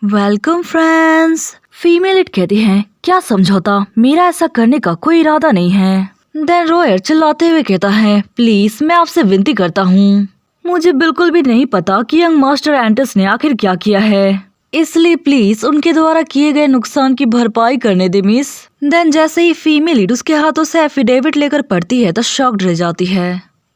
Welcome friends. Female it कहती है, क्या समझौता, मेरा ऐसा करने का कोई इरादा नहीं है। देन रॉयर चिल्लाते हुए कहता है, प्लीज मैं आपसे विनती करता हूँ, मुझे बिल्कुल भी नहीं पता कि यंग मास्टर एंटस ने आखिर क्या किया है, इसलिए प्लीज उनके द्वारा किए गए नुकसान की भरपाई करने दे मिस। देन जैसे ही फीमेल इट उसके हाथों से एफिडेविट लेकर पढ़ती है तो शॉक्ड रह जाती है।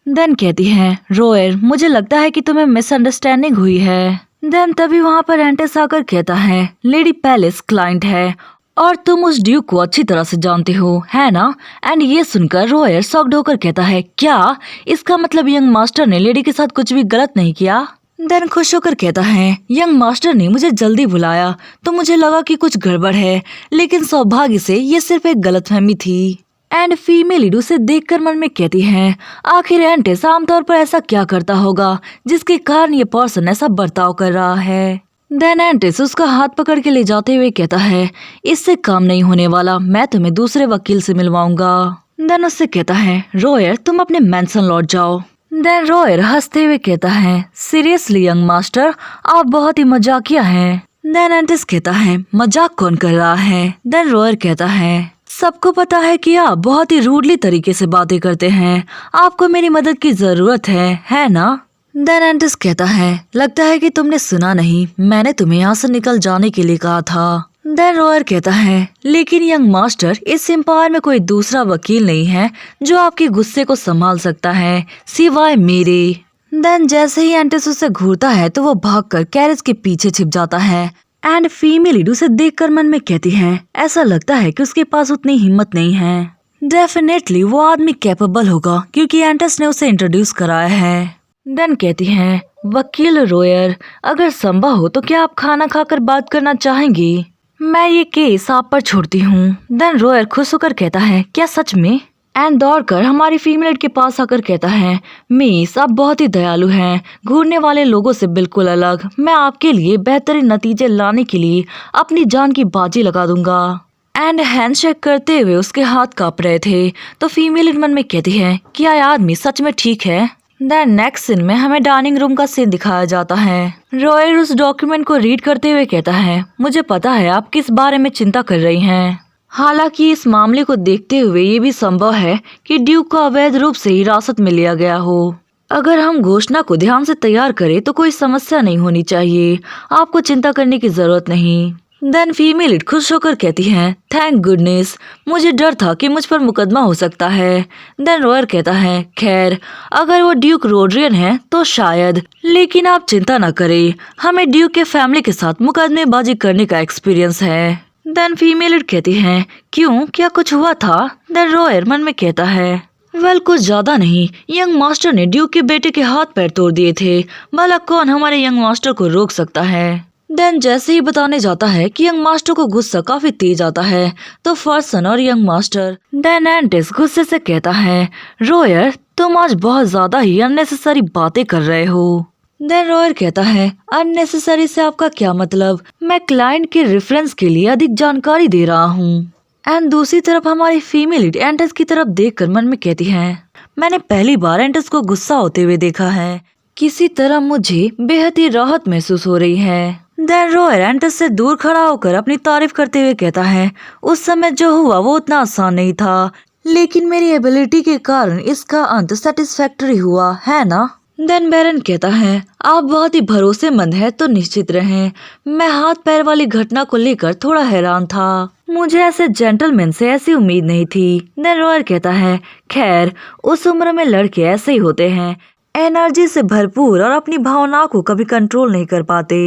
देन कहती है, रॉयर मुझे लगता है कि तुम्हें मिसअंडरस्टैंडिंग हुई है। देन तभी वहाँ पर एंटस आकर कहता है, लेडी पैलेस क्लाइंट है और तुम उस ड्यूक को अच्छी तरह से जानते हो, है ना? एंड ये सुनकर रॉयर शॉक्ड होकर कहता है, क्या इसका मतलब यंग मास्टर ने लेडी के साथ कुछ भी गलत नहीं किया? देन खुश होकर कहता है, यंग मास्टर ने मुझे जल्दी बुलाया तो मुझे लगा कि कुछ गड़बड़ है, लेकिन सौभाग्य से ये सिर्फ एक गलतफहमी थी। एंड फीमेल इड उसे देखकर मन में कहती है, आखिर एंटिस आमतौर पर ऐसा क्या करता होगा जिसके कारण ये पर्सन ऐसा बर्ताव कर रहा है। देन एंटिस उसका हाथ पकड़ के ले जाते हुए कहता है, इससे काम नहीं होने वाला, मैं तुम्हें दूसरे वकील से मिलवाऊंगा। देन उससे कहता है, रॉयर तुम अपने मैंसन लौट जाओ। देन रॉयर हंसते हुए कहता है, सीरियसली यंग मास्टर आप बहुत ही मजाकिया हैं। देन एंटिस कहता है, मजाक कौन कर रहा है? देन रॉयर कहता है, सबको पता है कि आप बहुत ही रूडली तरीके से बातें करते हैं, आपको मेरी मदद की जरूरत है ना? देन एंटिस कहता है, लगता है कि तुमने सुना नहीं, मैंने तुम्हें यहाँ से निकल जाने के लिए कहा था। देन रॉयर कहता है, लेकिन यंग मास्टर इस एम्पायर में कोई दूसरा वकील नहीं है जो आपके गुस्से को संभाल सकता है सिवाय मेरे। देन जैसे ही एंटिस उसे घूरता है तो वो भागकर कैरेज के पीछे छिप जाता है। एंड फीमेल इड उसे देखकर मन में कहती है, ऐसा लगता है कि उसके पास उतनी हिम्मत नहीं है। डेफिनेटली वो आदमी कैपेबल होगा क्योंकि एंटस ने उसे इंट्रोड्यूस कराया है। देन कहती है, वकील रॉयर अगर संभव हो तो क्या आप खाना खाकर बात करना चाहेंगी? मैं ये केस आप पर छोड़ती हूँ। देन रॉयर खुश होकर कहता है, क्या सच में? एंड दौड़कर हमारी फीमेल के पास आकर कहता है, मिस आप बहुत ही दयालु हैं, घूरने वाले लोगों से बिल्कुल अलग, मैं आपके लिए बेहतरीन नतीजे लाने के लिए अपनी जान की बाजी लगा दूंगा। एंड हैंडशेक करते हुए उसके हाथ कांप रहे थे तो फीमेल मन में कहती है, क्या यह आदमी सच में ठीक है? देन नेक्स्ट सीन में हमें डाइनिंग रूम का सीन दिखाया जाता है। रॉयर उस डॉक्यूमेंट को रीड करते हुए कहता है, मुझे पता है आप किस बारे में चिंता कर रही हैं। हालांकि इस मामले को देखते हुए ये भी संभव है कि ड्यूक को अवैध रूप से हिरासत में लिया गया हो। अगर हम घोषणा को ध्यान से तैयार करें तो कोई समस्या नहीं होनी चाहिए, आपको चिंता करने की जरूरत नहीं। देन फीमेल इट खुश होकर कहती है, थैंक गुडनेस, मुझे डर था कि मुझ पर मुकदमा हो सकता है। देन रॉयर कहता है, खैर अगर वो ड्यूक रोड्रियन है तो शायद, लेकिन आप चिंता न करें, हमें ड्यूक के फैमिली के साथ मुकदमेबाजी करने का एक्सपीरियंस है। देन फीमेल इट कहती है, क्यों, क्या कुछ हुआ था? देन रॉयर मन में कहता है, वेल कुछ ज्यादा नहीं, यंग मास्टर ने ड्यूक के बेटे के हाथ पैर तोड़ दिए थे, भला कौन हमारे यंग मास्टर को रोक सकता है। देन जैसे ही बताने जाता है कि यंग मास्टर को गुस्सा काफी तेज आता है तो फर्सन और यंग मास्टर। देन एंटिस गुस्से से कहता है, रॉयर तुम आज बहुत ज्यादा ही अननेसेसरी बातें कर रहे हो। देन रॉयर कहता है, अननेसेसरी से आपका क्या मतलब? मैं क्लाइंट के रेफरेंस के लिए अधिक जानकारी दे रहा हूँ। एंड दूसरी तरफ हमारी फीमेल एंटस की तरफ देखकर मन में कहती है, मैंने पहली बार एंटस को गुस्सा होते हुए देखा है, किसी तरह मुझे बेहद ही राहत महसूस हो रही है। देन रॉयर एंटस से दूर खड़ा होकर अपनी तारीफ करते हुए कहता है, उस समय जो हुआ वो उतना आसान नहीं था, लेकिन मेरी एबिलिटी के कारण इसका अंत सेटिस्फैक्टरी हुआ, है ना? देन बैरन कहता है, आप बहुत ही भरोसेमंद है तो निश्चित रहें, मैं हाथ पैर वाली घटना को लेकर थोड़ा हैरान था, मुझे ऐसे जेंटलमैन से ऐसी उम्मीद नहीं थी। देन रॉयर कहता है, खैर उस उम्र में लड़के ऐसे ही होते हैं, एनर्जी से भरपूर और अपनी भावनाओं को कभी कंट्रोल नहीं कर पाते,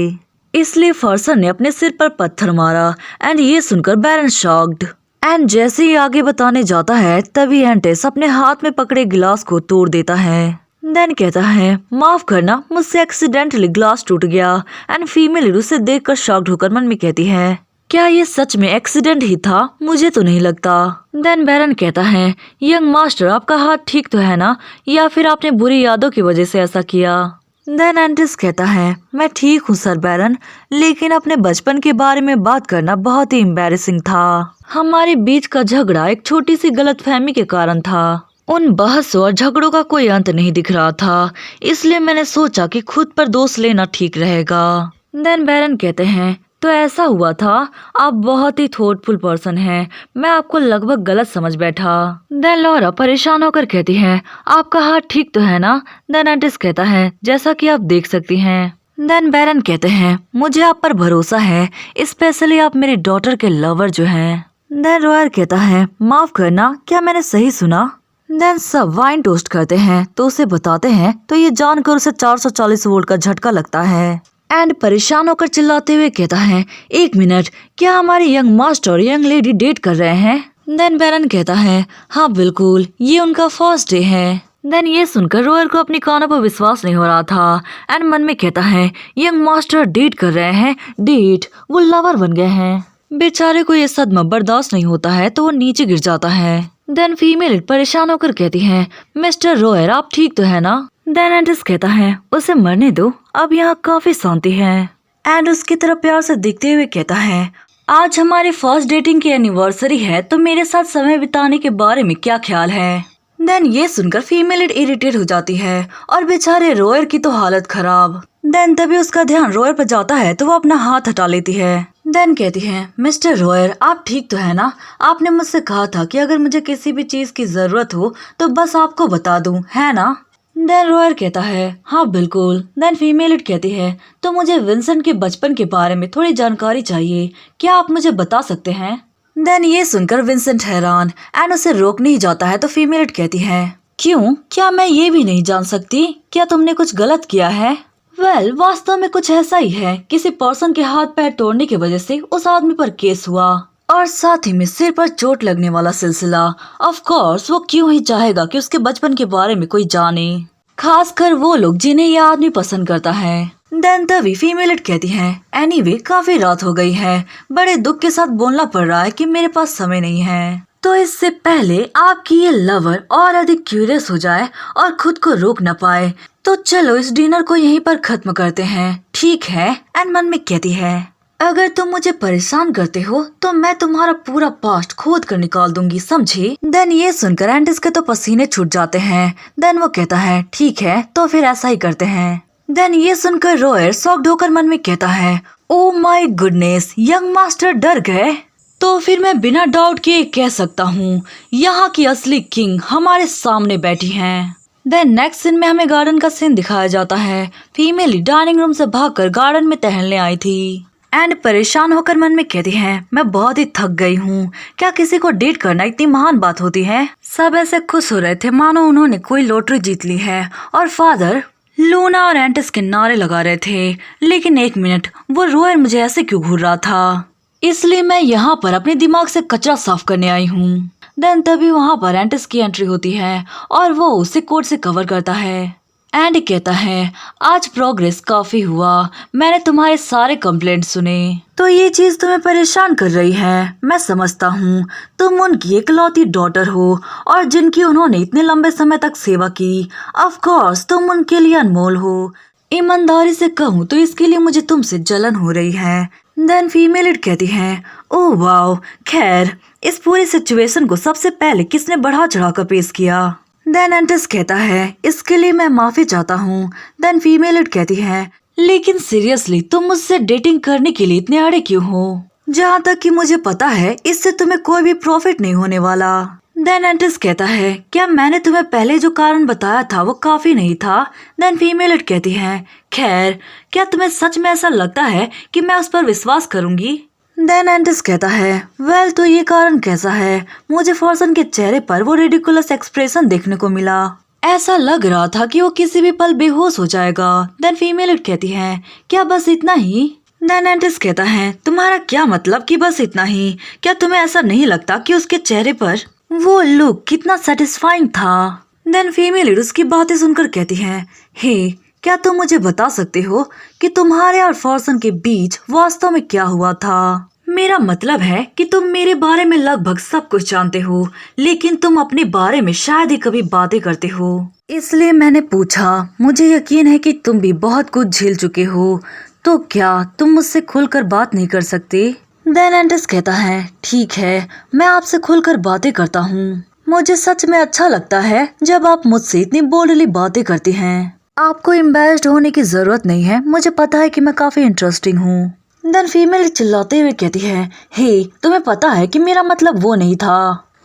इसलिए फर्सन ने अपने सिर पर पत्थर मारा। एंड ये सुनकर बैरन शॉक्ड। एंड जैसे ही आगे बताने जाता है तभी एंटिस अपने हाथ में पकड़े गिलास को तोड़ देता है। देन कहता है, माफ करना, मुझसे एक्सीडेंटली ग्लास टूट गया। एंड फीमेल उसे देखकर शॉक्ड होकर मन में कहती है, क्या ये सच में एक्सीडेंट ही था? मुझे तो नहीं लगता। देन बैरन कहता है, यंग मास्टर आपका हाथ ठीक तो है ना, या फिर आपने बुरी यादों की वजह से ऐसा किया? देन एंटिस कहता है, मैं ठीक हूँ सर बैरन, लेकिन अपने बचपन के बारे में बात करना बहुत ही एम्बैरेसिंग था। हमारे बीच का झगड़ा एक छोटी सी गलतफहमी के कारण था। उन बहसों और झगड़ों का कोई अंत नहीं दिख रहा था, इसलिए मैंने सोचा कि खुद पर दोष लेना ठीक रहेगा। देन बैरन कहते हैं, तो ऐसा हुआ था। आप बहुत ही थॉटफुल पर्सन हैं। मैं आपको लगभग गलत समझ बैठा। देन लॉरा परेशान होकर कहती है, आपका हाथ ठीक तो है ना? देन एंटिस कहता है, जैसा कि आप देख सकती हैं। देन बैरन कहते हैं, मुझे आप पर भरोसा है, स्पेशली आप मेरी डॉटर के लवर जो हैं। देन रॉयर कहता है, माफ करना, क्या मैंने सही सुना? देन सब वाइन टोस्ट करते हैं तो उसे बताते हैं, तो ये जानकर उसे 440 वोल्ट का झटका लगता है। एंड परेशान होकर चिल्लाते हुए कहता है, एक मिनट, क्या हमारे यंग मास्टर और यंग लेडी डेट कर रहे हैं? देन बैरन कहता है, हाँ बिल्कुल, ये उनका फर्स्ट डे है। देन ये सुनकर रॉयर को अपनी कानों पर विश्वास नहीं हो रहा था। एंड मन में कहता है, यंग मास्टर डेट कर रहे हैं, डेट, वो लवर बन गए हैं। बेचारे को ये सदमा बर्दाश्त नहीं होता है तो वो नीचे गिर जाता है। देन फीमेल परेशान होकर कहती है, मिस्टर रॉयर आप ठीक तो है ना? देन एंटिस कहता है, उसे मरने दो, अब यहाँ काफी शांति है। एंड उसकी तरफ प्यार से देखते हुए कहता है, आज हमारी फर्स्ट डेटिंग की एनिवर्सरी है, तो मेरे साथ समय बिताने के बारे में क्या ख्याल है? देन ये सुनकर फीमेल इरिटेट हो जाती है और बेचारे रॉयर की तो हालत खराब। देन तभी उसका ध्यान रॉयर पर जाता है तो वो अपना हाथ हटा लेती है। देन कहती है, मिस्टर रॉयर आप ठीक तो है ना? आपने मुझसे कहा था कि अगर मुझे किसी भी चीज की जरूरत हो तो बस आपको बता दूं, है ना? देन रॉयर कहता है, हाँ बिल्कुल। देन फीमेल कहती है, तो मुझे विंसेंट के बचपन के बारे में थोड़ी जानकारी चाहिए, क्या आप मुझे बता सकते हैं? देन ये सुनकर विंसेंट हैरान एंड उसे रोक नहीं जाता है तो फीमेल कहती है, क्यों, क्या मैं ये भी नहीं जान सकती, क्या तुमने कुछ गलत किया है? वेल, वास्तव में कुछ ऐसा ही है, किसी पर्सन के हाथ पैर तोड़ने की वजह से उस आदमी पर केस हुआ और साथ ही में सिर पर चोट लगने वाला सिलसिला। ऑफ कोर्स वो क्यों ही चाहेगा कि उसके बचपन के बारे में कोई जाने, खासकर वो लोग जिन्हें यह आदमी पसंद करता है। देन तभी फीमेल कहती है, एनीवे काफी रात हो गई है, बड़े दुख के साथ बोलना पड़ रहा है कि मेरे पास समय नहीं है, तो इससे पहले आपकी ये लवर और अधिक क्यूरियस हो जाए और खुद को रोक न पाए, तो चलो इस डिनर को यहीं पर खत्म करते हैं, ठीक है? एंड मन में कहती है, अगर तुम मुझे परेशान करते हो तो मैं तुम्हारा पूरा पास्ट खोद कर निकाल दूंगी, समझी? देन ये सुनकर एंटिस के तो पसीने छूट जाते हैं। देन वो कहता है, ठीक है, तो फिर ऐसा ही करते हैं। देन ये सुनकर रॉयर शॉक्ड होकर मन में कहता है, oh my goodness, young master डर गए? तो फिर मैं बिना डाउट के कह सकता हूँ, यहाँ की असली किंग हमारे सामने बैठी हैं। देन नेक्स्ट सीन में हमें गार्डन का सीन दिखाया जाता है। फीमेल डाइनिंग रूम से भागकर गार्डन में टहलने आई थी एंड परेशान होकर मन में कहती है, मैं बहुत ही थक गई हूँ, क्या किसी को डेट करना इतनी महान बात होती है? सब ऐसे खुश हो रहे थे मानो उन्होंने कोई लॉटरी जीत ली है और फादर लूना और एंटिस के नारे लगा रहे थे। लेकिन एक मिनट, वो रॉयर मुझे ऐसे क्यों घूर रहा था? इसलिए मैं यहाँ पर अपने दिमाग से कचरा साफ करने आई हूँ। देन तभी वहाँ पर एंटिस की एंट्री होती है और वो उसे कोट से कवर करता है एंड कहता है, आज प्रोग्रेस काफी हुआ, मैंने तुम्हारे सारे कंप्लेंट सुने, तो ये चीज तुम्हें परेशान कर रही है। मैं समझता हूँ, तुम उनकी इकलौती डॉटर हो और जिनकी उन्होंने इतने लंबे समय तक सेवा की। ऑफ कोर्स तुम उनके लिए अनमोल हो। ईमानदारी से कहूँ तो इसके लिए मुझे तुमसे जलन हो रही है। देन फीमेल कहती है, ओह वाओ, खैर इस पूरी सिचुएशन को सबसे पहले किसने बढ़ा चढ़ाकर पेश किया? देन एंटिस कहता है, इसके लिए मैं माफी चाहता हूँ। देन फीमेल कहती है, लेकिन सीरियसली तुम मुझसे डेटिंग करने के लिए इतने अड़े क्यों हो? जहाँ तक कि मुझे पता है इससे तुम्हें कोई भी प्रॉफिट नहीं होने वाला। देन एंटिस कहता है, क्या मैंने तुम्हें पहले जो कारण बताया था वो काफी नहीं था? देन फीमेल कहती है, खैर क्या तुम्हें सच में ऐसा लगता है कि मैं उस पर विश्वास करूंगी? देन एंटिस कहता है, वेल तो ये कारण कैसा है? मुझे फॉर्सन के चेहरे पर वो रिडिकुलस एक्सप्रेशन देखने को मिला, ऐसा लग रहा था कि वो किसी भी पल बेहोश हो जाएगा। देन फीमेल कहती है, क्या बस इतना ही? देन एंटिस कहता है, तुम्हारा क्या मतलब कि बस इतना ही? क्या तुम्हें ऐसा नहीं लगता कि उसके चेहरे पर वो लुक कितना सेटिस्फाइंग था? देन फीमेल उसकी बातें सुनकर कहती है, हे क्या तुम मुझे बता सकते हो कि तुम्हारे और फॉर्सन के बीच वास्तव में क्या हुआ था? मेरा मतलब है कि तुम मेरे बारे में लगभग सब कुछ जानते हो, लेकिन तुम अपने बारे में शायद ही कभी बातें करते हो, इसलिए मैंने पूछा। मुझे यकीन है कि तुम भी बहुत कुछ झेल चुके हो, तो क्या तुम मुझसे खुलकर बात नहीं कर सकते? देन एंटिस कहता है, ठीक है, मैं आपसे खुलकर बातें करता हूँ। मुझे सच में अच्छा लगता है जब आप मुझसे इतनी बोल्डली बातें करती हैं। आपको एम्बैरेस्ड होने की जरूरत नहीं है, मुझे पता है कि मैं काफी इंटरेस्टिंग हूँ। देन फीमेल चिल्लाते हुए कहती है, हे तुम्हें पता है कि मेरा मतलब वो नहीं था।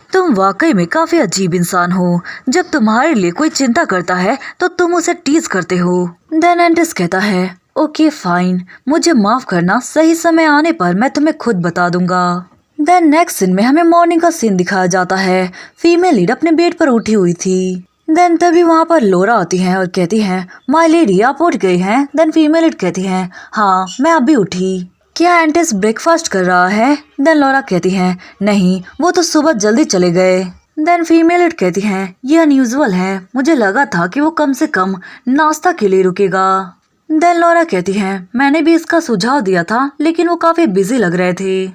तुम वाकई में काफी अजीब इंसान हो। जब तुम्हारे लिए कोई चिंता करता है तो तुम उसे टीज करते हो। देन एंटिस कहता है, ओके फाइन, मुझे माफ करना, सही समय आने पर मैं तुम्हें खुद बता दूंगा। देन नेक्स्ट सीन में हमें मॉर्निंग का सीन दिखाया जाता है। फीमेल लीड अपने बेड पर उठी हुई थी। देन तभी वहाँ पर लोरा आती है और कहती है, माय लेडी आप उठ गई हैं? देन फीमेल लीड कहती है, हाँ मैं अभी उठी। क्या एंटिस ब्रेकफास्ट कर रहा है? देन लोरा कहती है, नहीं वो तो सुबह जल्दी चले गए। देन फीमेल लीड कहती है, ये अनयूजुअल है, मुझे लगा था कि वो कम से कम नाश्ता के लिए रुकेगा। देन लोरा कहती है, मैंने भी इसका सुझाव दिया था लेकिन वो काफी बिजी लग रहे थे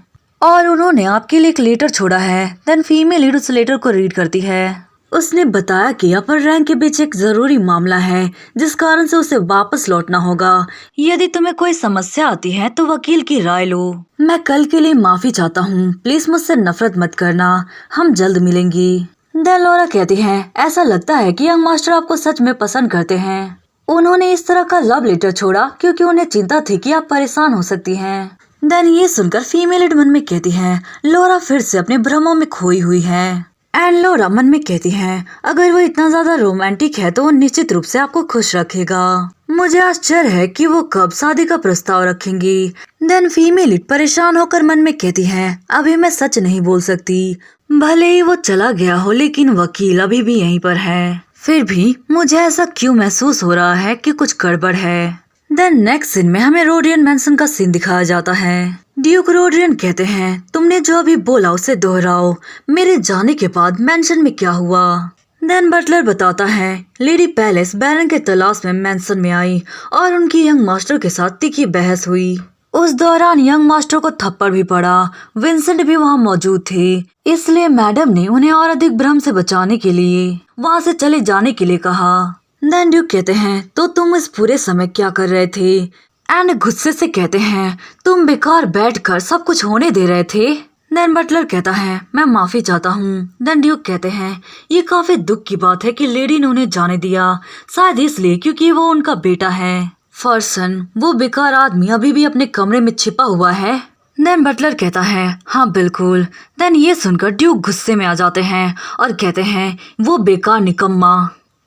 और उन्होंने आपके लिए एक लेटर छोड़ा है। देन फीमेल लीड उस लेटर को रीड करती है। उसने बताया कि अपर रैंक के बीच एक जरूरी मामला है जिस कारण से उसे वापस लौटना होगा। यदि तुम्हें कोई समस्या आती है तो वकील की राय लो। मैं कल के लिए माफी चाहता हूँ, प्लीज मुझसे नफरत मत करना, हम जल्द मिलेंगी। देन लोरा कहती है, ऐसा लगता है कि यंग मास्टर आपको सच में पसंद करते हैं। उन्होंने इस तरह का लव लेटर छोड़ा क्योंकि उन्हें चिंता थी कि आप परेशान हो सकती हैं। देन ये सुनकर फीमेल लीड मन में कहती है, लोरा फिर से अपने भ्रमों में खोई हुई है। एंड लोरा मन में कहती है, अगर वो इतना ज्यादा रोमांटिक है तो वो निश्चित रूप से आपको खुश रखेगा। मुझे आश्चर्य है कि वो कब शादी का प्रस्ताव रखेंगी। देन फीमेल लीड परेशान होकर मन में कहती है, अभी मैं सच नहीं बोल सकती, भले ही वो चला गया हो लेकिन वकील अभी भी यहीं पर है। फिर भी मुझे ऐसा क्यों महसूस हो रहा है कि कुछ गड़बड़ है। देन नेक्स्ट सीन में हमें रोडियन मैंसन का सीन दिखाया जाता है। ड्यूक रोडियन कहते हैं, तुमने जो अभी बोला उसे दोहराओ, मेरे जाने के बाद मैंसन में क्या हुआ। देन बटलर बताता है, लेडी पैलेस बैरन के तलाश में मैंसन में आई और उनकी यंग मास्टर के साथ तीखी बहस हुई। उस दौरान यंग मास्टर को थप्पड़ भी पड़ा। विंसेंट भी वहाँ मौजूद थे, इसलिए मैडम ने उन्हें और अधिक भ्रम से बचाने के लिए वहाँ से चले जाने के लिए कहा। देन ड्यूक कहते हैं, तो तुम इस पूरे समय क्या कर रहे थे? एंड गुस्से से कहते हैं, तुम बेकार बैठकर सब कुछ होने दे रहे थे। देन बटलर कहता है, मैं माफी चाहता हूँ। देन ड्यूक कहते हैं, ये काफी दुख की बात है कि लेडी ने उन्हें जाने दिया, शायद इसलिए क्योंकि वो उनका बेटा है। फर्सन, वो बेकार आदमी अभी भी अपने कमरे में छिपा हुआ है। देन बटलर कहता है, हाँ बिल्कुल। देन ये सुनकर ड्यूक गुस्से में आ जाते हैं और कहते हैं, वो बेकार निकम्मा।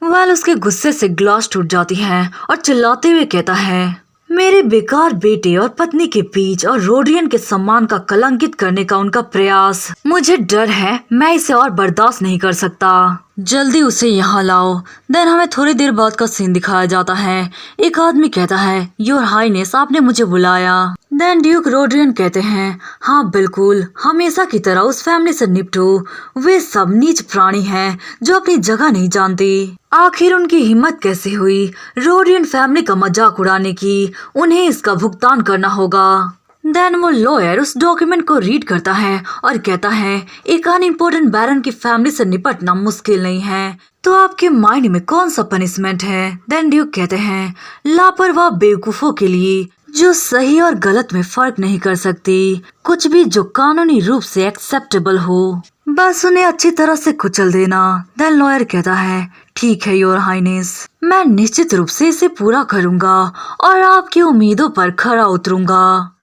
वेल उसके गुस्से से ग्लास टूट जाती है और चिल्लाते हुए कहता है, मेरे बेकार बेटे और पत्नी के बीच और रोडियन के सम्मान का कलंकित करने का उनका प्रयास, मुझे डर है मैं इसे और बर्दाश्त नहीं कर सकता, जल्दी उसे यहाँ लाओ। देन हमें थोड़ी देर बाद का सीन दिखाया जाता है। एक आदमी कहता है, योर हाईनेस आपने मुझे बुलाया। देन ड्यूक रोड्रियन कहते हैं, हाँ बिल्कुल, हमेशा की तरह उस फैमिली से निपटो, वे सब नीच प्राणी हैं जो अपनी जगह नहीं जानते। आखिर उनकी हिम्मत कैसे हुई रोडियन फैमिली का मजाक उड़ाने की, उन्हें इसका भुगतान करना होगा। देन वो लॉयर उस डॉक्यूमेंट को रीड करता है और कहता है, एक अनइम्पोर्टेंट बैरन की फैमिली से निपटना मुश्किल नहीं है, तो आपके माइंड में कौन सा पनिशमेंट है? देन ड्यूक कहते हैं, लापरवाह बेवकूफों के लिए जो सही और गलत में फर्क नहीं कर सकती, कुछ भी जो कानूनी रूप से एक्सेप्टेबल हो, बस उन्हें अच्छी तरह से कुचल देना। देन लॉयर कहता है, ठीक है योर हाइनेस, मैं निश्चित रूप से इसे पूरा करूंगा और आपकी उम्मीदों पर खरा उतरूंगा।